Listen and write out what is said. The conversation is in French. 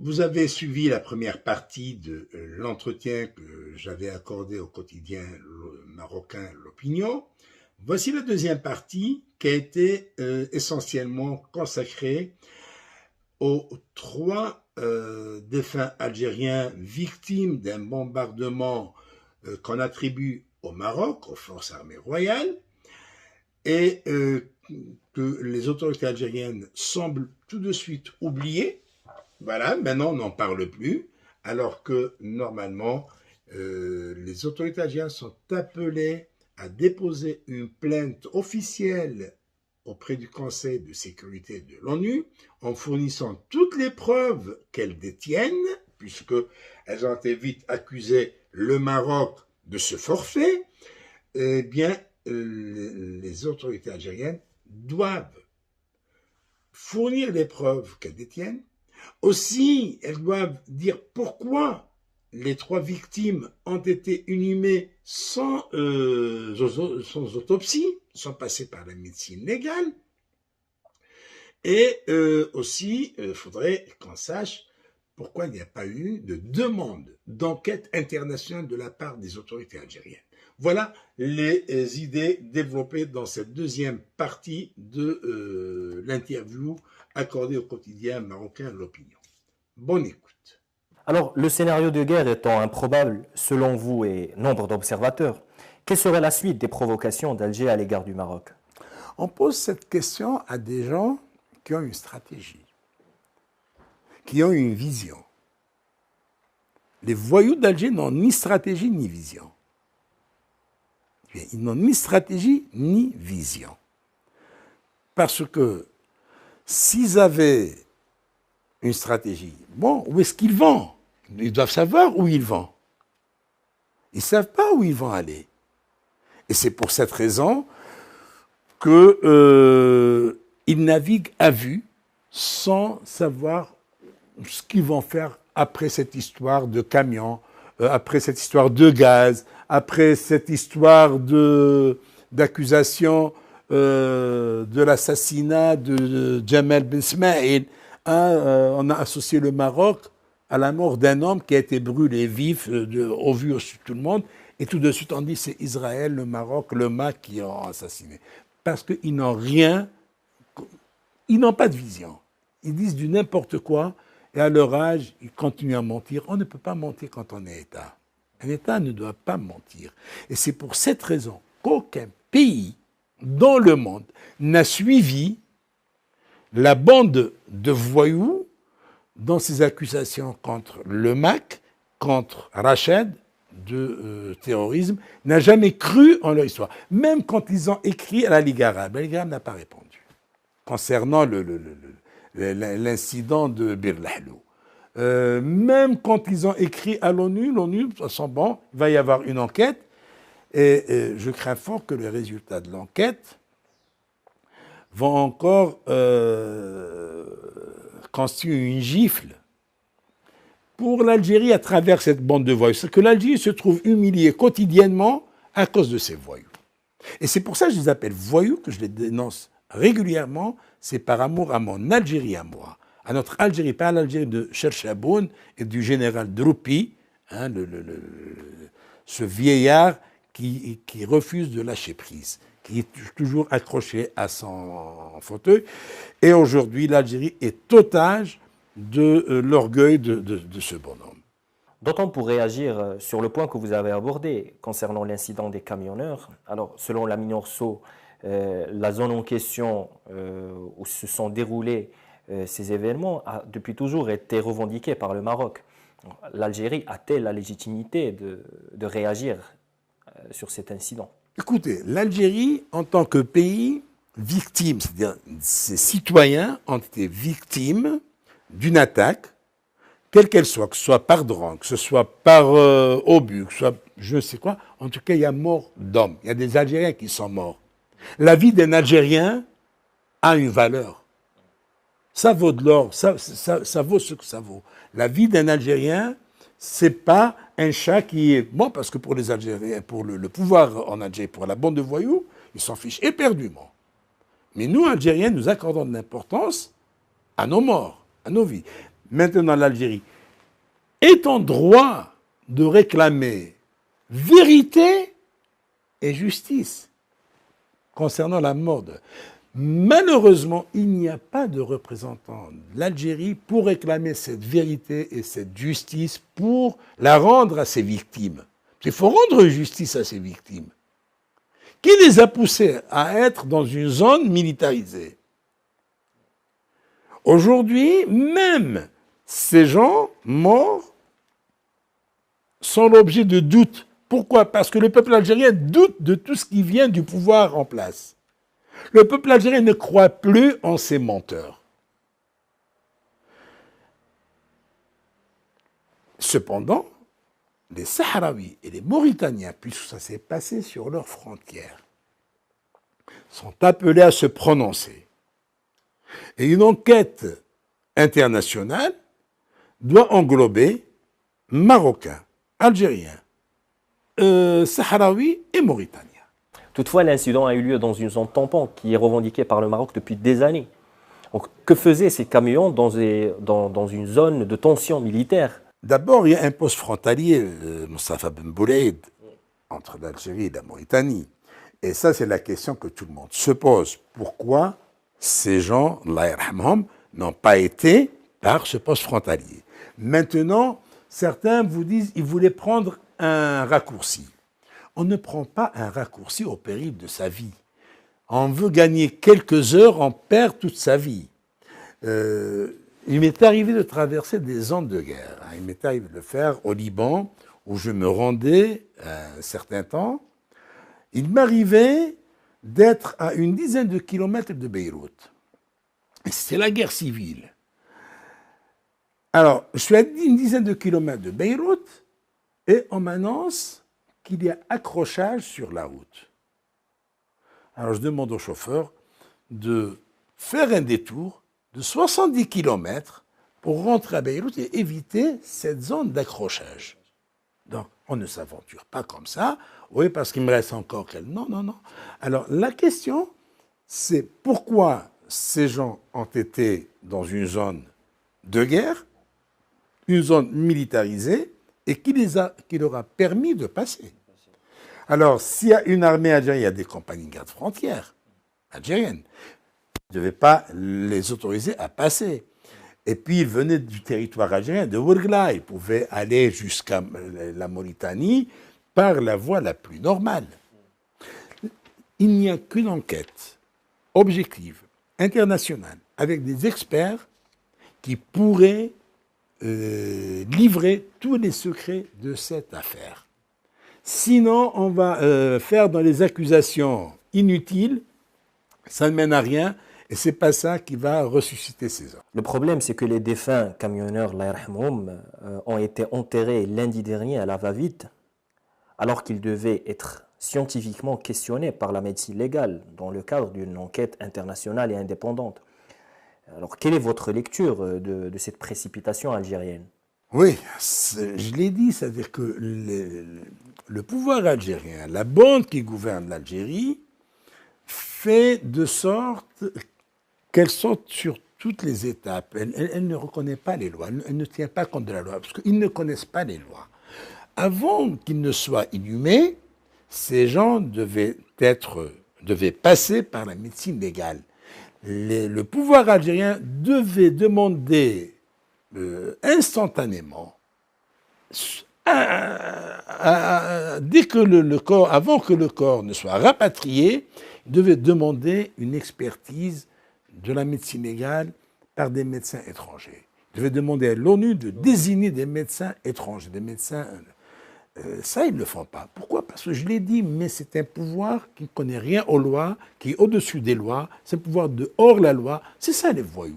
Vous avez suivi la première partie de l'entretien que j'avais accordé au quotidien marocain L'Opinion. Voici la deuxième partie qui a été essentiellement consacrée aux trois défunts algériens victimes d'un bombardement qu'on attribue au Maroc, aux forces armées royales, et que les autorités algériennes semblent tout de suite oublier. Voilà, maintenant on n'en parle plus, alors que normalement, les autorités algériennes sont appelées à déposer une plainte officielle auprès du Conseil de sécurité de l'ONU en fournissant toutes les preuves qu'elles détiennent, puisqu'elles ont été vite accusé le Maroc de ce forfait. Eh bien, les autorités algériennes doivent fournir les preuves qu'elles détiennent. Aussi, elles doivent dire pourquoi les trois victimes ont été inhumées sans autopsie, sans passer par la médecine légale. Et aussi, il faudrait qu'on sache pourquoi il n'y a pas eu de demande d'enquête internationale de la part des autorités algériennes. Voilà les idées développées dans cette deuxième partie de l'interview accordée au quotidien marocain L'Opinion. Bonne écoute. Alors, le scénario de guerre étant improbable, selon vous et nombre d'observateurs, quelle serait la suite des provocations d'Alger à l'égard du Maroc? On pose cette question à des gens qui ont une stratégie, qui ont une vision. Les voyous d'Alger n'ont ni stratégie ni vision. Ils n'ont ni stratégie ni vision. Parce que s'ils avaient une stratégie, bon, où est-ce qu'ils vont? Ils doivent savoir où ils vont. Ils ne savent pas où ils vont aller. Et c'est pour cette raison qu'ils naviguent à vue sans savoir ce qu'ils vont faire après cette histoire de camions, après cette histoire de gaz, après cette histoire d'accusation de l'assassinat de Jamal Ben Ismaïl. On a associé le Maroc à la mort d'un homme qui a été brûlé vif au vu de tout le monde. Et tout de suite, on dit c'est Israël, le Maroc, le MAC qui ont assassiné. Parce qu'ils n'ont rien, ils n'ont pas de vision. Ils disent du n'importe quoi. Et à leur âge, ils continuent à mentir. On ne peut pas mentir quand on est État. Un État ne doit pas mentir. Et c'est pour cette raison qu'aucun pays dans le monde n'a suivi la bande de voyous dans ses accusations contre le MAC, contre Rached de terrorisme, n'a jamais cru en leur histoire. Même quand ils ont écrit à la Ligue arabe n'a pas répondu concernant l'incident de Bir Lahlou. Même quand ils ont écrit à l'ONU, de toute façon, bon, il va y avoir une enquête, et je crains fort que les résultats de l'enquête vont encore constituer une gifle pour l'Algérie à travers cette bande de voyous. C'est que l'Algérie se trouve humiliée quotidiennement à cause de ces voyous. Et c'est pour ça que je les appelle voyous, que je les dénonce régulièrement. C'est par amour à mon Algérie à moi, à notre Algérie, pas à l'Algérie de Cherchaboun et du général Droupi, hein, ce vieillard qui refuse de lâcher prise, qui est toujours accroché à son fauteuil. Et aujourd'hui, l'Algérie est otage de l'orgueil de ce bonhomme. D'autant pour réagir sur le point que vous avez abordé concernant l'incident des camionneurs. Alors, selon la Minorso, la zone en question où se sont déroulés ces événements a depuis toujours été revendiquée par le Maroc. L'Algérie a-t-elle la légitimité de réagir sur cet incident? Écoutez, l'Algérie, en tant que pays victime, c'est-à-dire ses citoyens ont été victimes d'une attaque, quelle qu'elle soit, que ce soit par drone, que ce soit par obus, que ce soit je ne sais quoi, en tout cas, il y a mort d'hommes. Il y a des Algériens qui sont morts. La vie d'un Algérien a une valeur. Ça vaut de l'or, ça vaut ce que ça vaut. La vie d'un Algérien, c'est pas un chat qui est... Bon, parce que pour les Algériens, pour le pouvoir en Algérie, pour la bande de voyous, ils s'en fichent éperdument. Mais nous, Algériens, nous accordons de l'importance à nos morts, à nos vies. Maintenant, l'Algérie est en droit de réclamer vérité et justice concernant la mort de... Malheureusement, il n'y a pas de représentant de l'Algérie pour réclamer cette vérité et cette justice, pour la rendre à ses victimes. Il faut rendre justice à ses victimes. Qui les a poussés à être dans une zone militarisée? Aujourd'hui, même ces gens morts sont l'objet de doutes. Pourquoi? Parce que le peuple algérien doute de tout ce qui vient du pouvoir en place. Le peuple algérien ne croit plus en ces menteurs. Cependant, les Sahraouis et les Mauritaniens, puisque ça s'est passé sur leurs frontières, sont appelés à se prononcer. Et une enquête internationale doit englober Marocains, Algériens, Sahraouis et Mauritaniens. Toutefois, l'incident a eu lieu dans une zone tampon qui est revendiquée par le Maroc depuis des années. Donc, que faisaient ces camions dans une zone de tension militaire? D'abord, il y a un poste frontalier, Moustapha Ben Boulaïd, entre l'Algérie et la Mauritanie. Et ça, c'est la question que tout le monde se pose. Pourquoi ces gens, Allah yarhamhum, n'ont pas été par ce poste frontalier? Maintenant, certains vous disent qu'ils voulaient prendre un raccourci. On ne prend pas un raccourci au péril de sa vie. On veut gagner quelques heures, on perd toute sa vie. Il m'est arrivé de traverser des zones de guerre. Il m'est arrivé de le faire au Liban, où je me rendais un certain temps. Il m'arrivait d'être à une dizaine de kilomètres de Beyrouth. C'était la guerre civile. Alors, je suis à une dizaine de kilomètres de Beyrouth et on m'annonce qu'il y a accrochage sur la route. Alors, je demande au chauffeur de faire un détour de 70 kilomètres pour rentrer à Beyrouth et éviter cette zone d'accrochage. Donc, on ne s'aventure pas comme ça. Oui, parce qu'il me reste encore quelques... Non, non, non. Alors, la question, c'est pourquoi ces gens ont été dans une zone de guerre, une zone militarisée, et qui leur a permis de passer. Alors, s'il y a une armée algérienne, il y a des compagnies de garde frontières algériennes. Ils ne devaient pas les autoriser à passer. Et puis, ils venaient du territoire algérien, de Ouargla. Ils pouvaient aller jusqu'à la Mauritanie par la voie la plus normale. Il n'y a qu'une enquête objective, internationale, avec des experts qui pourraient livrer tous les secrets de cette affaire. Sinon, on va faire dans les accusations inutiles, ça ne mène à rien, et c'est pas ça qui va ressusciter ces hommes. Le problème, c'est que les défunts camionneurs, Allah yarhamhum, ont été enterrés lundi dernier à la va-vite, alors qu'ils devaient être scientifiquement questionnés par la médecine légale dans le cadre d'une enquête internationale et indépendante. Alors, quelle est votre lecture de cette précipitation algérienne? Oui, je l'ai dit, c'est-à-dire que le pouvoir algérien, la bande qui gouverne l'Algérie, fait de sorte qu'elle saute sur toutes les étapes. Elle ne reconnaît pas les lois, elle ne tient pas compte de la loi, parce qu'ils ne connaissent pas les lois. Avant qu'ils ne soient inhumés, ces gens devaient passer par la médecine légale. Le pouvoir algérien devait demander instantanément, dès que le corps, avant que le corps ne soit rapatrié, il devait demander une expertise de la médecine légale par des médecins étrangers. Il devait demander à l'ONU de désigner des médecins étrangers, des médecins... ça, ils ne le font pas. Pourquoi? Parce que je l'ai dit, mais c'est un pouvoir qui ne connaît rien aux lois, qui est au-dessus des lois, c'est un pouvoir de hors la loi. C'est ça les voyous.